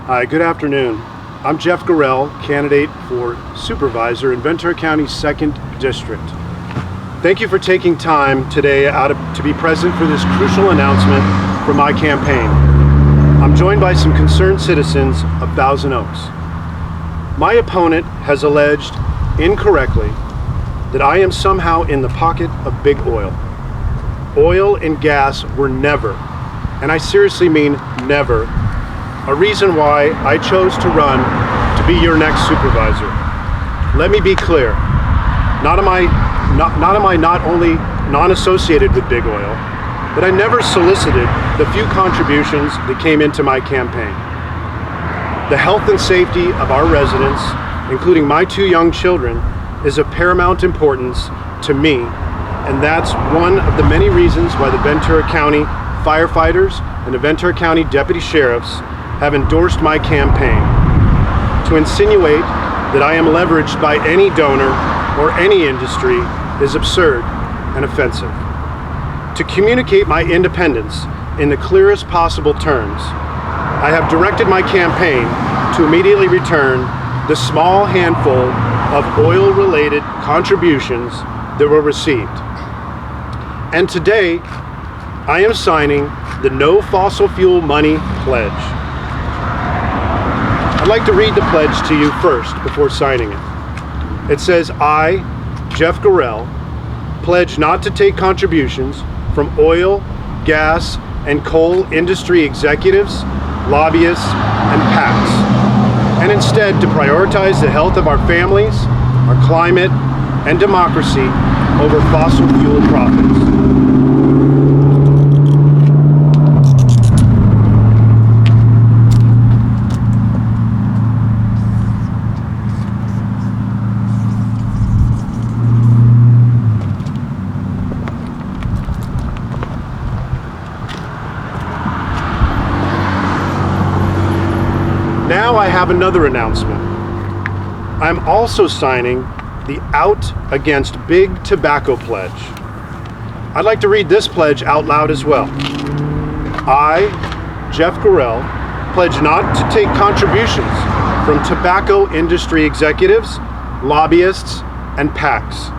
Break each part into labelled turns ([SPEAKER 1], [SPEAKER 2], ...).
[SPEAKER 1] Hi, good afternoon. I'm Jeff Gorell, candidate for supervisor in Ventura County's 2nd District. Thank you for taking time today to be present for this crucial announcement for my campaign. I'm joined by some concerned citizens of Thousand Oaks. My opponent has alleged incorrectly that I am somehow in the pocket of big oil. Oil and gas were never, and I seriously mean never, a reason why I chose to run to be your next supervisor. Let me be clear, not am I not only non-associated with big oil, but I never solicited the few contributions that came into my campaign. The health and safety of our residents, including my 2 young children, is of paramount importance to me, and that's one of the many reasons why the Ventura County firefighters and the Ventura County deputy sheriffs have endorsed my campaign. To insinuate that I am leveraged by any donor or any industry is absurd and offensive. To communicate my independence in the clearest possible terms, I have directed my campaign to immediately return the small handful of oil-related contributions that were received. And today, I am signing the No Fossil Fuel Money Pledge. I'd like to read the pledge to you first before signing it. It says, I, Jeff Gorell, pledge not to take contributions from oil, gas, and coal industry executives, lobbyists, and PACs, and instead to prioritize the health of our families, our climate, and democracy over fossil fuel profits. Now I have another announcement. I'm also signing the Out Against Big Tobacco pledge. I'd like to read this pledge out loud as well. I, Jeff Gorell, pledge not to take contributions from tobacco industry executives, lobbyists, and PACs,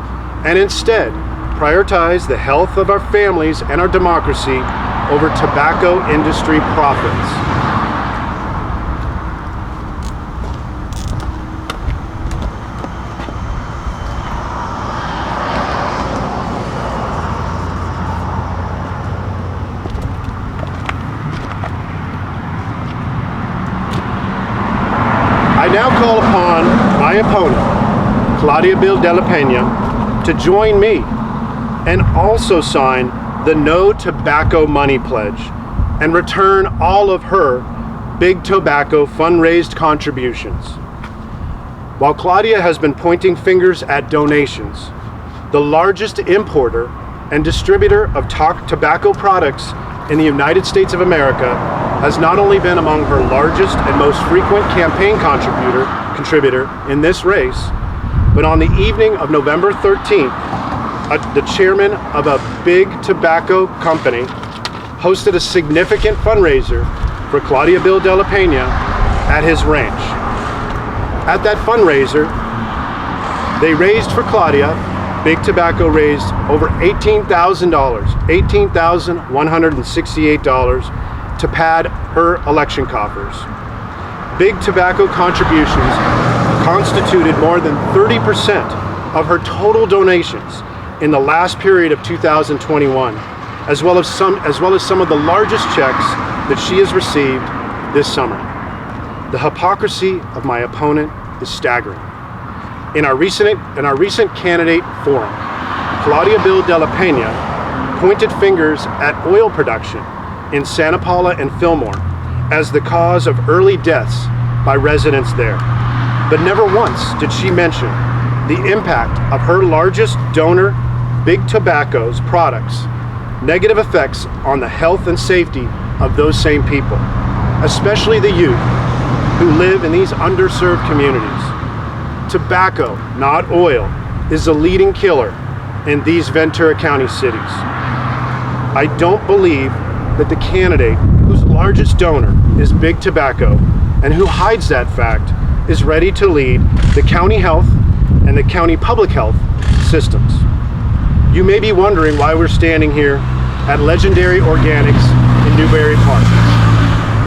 [SPEAKER 1] and instead prioritize the health of our families and our democracy over tobacco industry profits. I now call upon my opponent, Claudia Bill de la Pena, to join me and also sign the No Tobacco Money Pledge and return all of her Big Tobacco fundraised contributions. While Claudia has been pointing fingers at donations, the largest importer and distributor of tobacco products in the United States of America has not only been among her largest and most frequent campaign contributor in this race, but on the evening of November 13th, the chairman of a big tobacco company hosted a significant fundraiser for Claudia Bill de la Pena at his ranch. At that fundraiser, they raised for Claudia, Big Tobacco raised over $18,000, $18,168 to pad her election coffers. Big Tobacco contributions constituted more than 30% of her total donations in the last period of 2021, as well as some of the largest checks that she has received this summer. The hypocrisy of my opponent is staggering. In our recent candidate forum, Claudia Bill de la Pena pointed fingers at oil production in Santa Paula and Fillmore as the cause of early deaths by residents there. But never once did she mention the impact of her largest donor, Big Tobacco's products' negative effects on the health and safety of those same people, especially the youth who live in these underserved communities. Tobacco, not oil, is the leading killer in these Ventura County cities. I don't believe that the candidate whose largest donor is Big Tobacco and who hides that fact is ready to lead the county health and the county public health systems. You may be wondering why we're standing here at Legendary Organics in Newbury Park.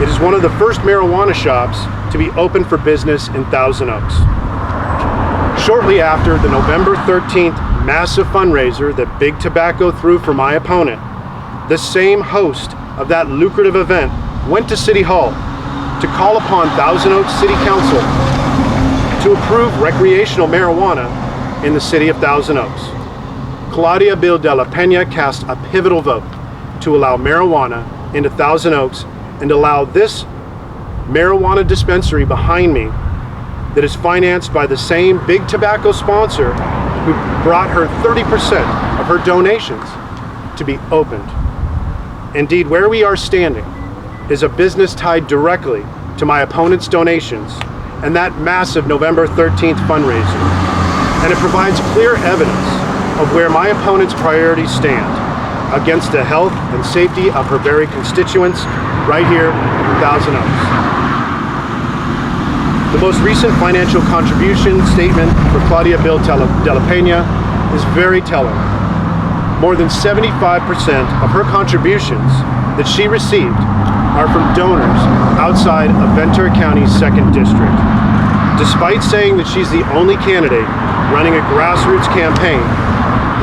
[SPEAKER 1] It is one of the first marijuana shops to be open for business in Thousand Oaks. Shortly after the November 13th massive fundraiser that Big Tobacco threw for my opponent, the same host of that lucrative event went to City Hall to call upon Thousand Oaks City Council to approve recreational marijuana in the city of Thousand Oaks. Claudia Bill de la Pena cast a pivotal vote to allow marijuana into Thousand Oaks and allow this marijuana dispensary behind me that is financed by the same Big Tobacco sponsor who brought her 30% of her donations to be opened. Indeed, where we are standing is a business tied directly to my opponent's donations and that massive November 13th fundraiser. And it provides clear evidence of where my opponent's priorities stand against the health and safety of her very constituents right here in Thousand Oaks. The most recent financial contribution statement for Claudia Bill de la Pena is very telling. More than 75% of her contributions that she received are from donors outside of Ventura County's 2nd District. Despite saying that she's the only candidate running a grassroots campaign,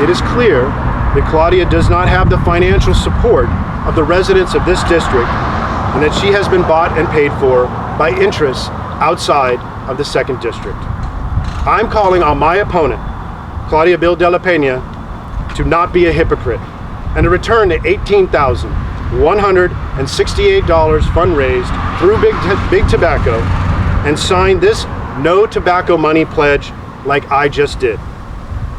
[SPEAKER 1] it is clear that Claudia does not have the financial support of the residents of this district and that she has been bought and paid for by interests outside of the 2nd District. I'm calling on my opponent, Claudia Bill de la Pena, to not be a hypocrite and to return the $18,168 fundraised through Big Tobacco and sign this no tobacco money pledge like I just did.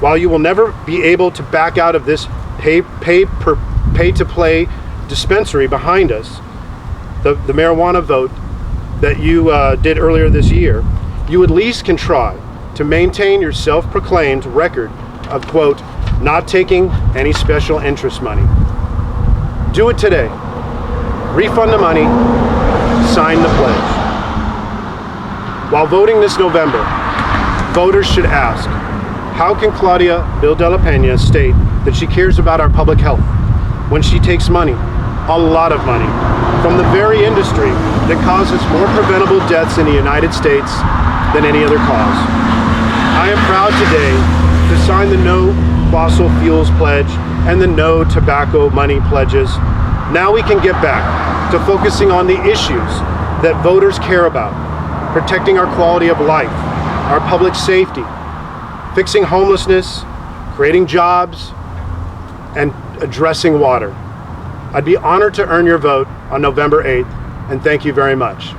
[SPEAKER 1] While you will never be able to back out of this pay-to-play dispensary behind us, the marijuana vote that you did earlier this year, you at least can try to maintain your self-proclaimed record of, quote, not taking any special interest money. Do it today. Refund the money, sign the pledge. While voting this November, voters should ask, how can Claudia Bill de la Pena state that she cares about our public health when she takes money, a lot of money, from the very industry that causes more preventable deaths in the United States than any other cause? I am proud today to sign the No Fossil Fuels Pledge and the No Tobacco Money pledges. Now we can get back to focusing on the issues that voters care about, protecting our quality of life, our public safety, fixing homelessness, creating jobs, and addressing water. I'd be honored to earn your vote on November 8th, and thank you very much.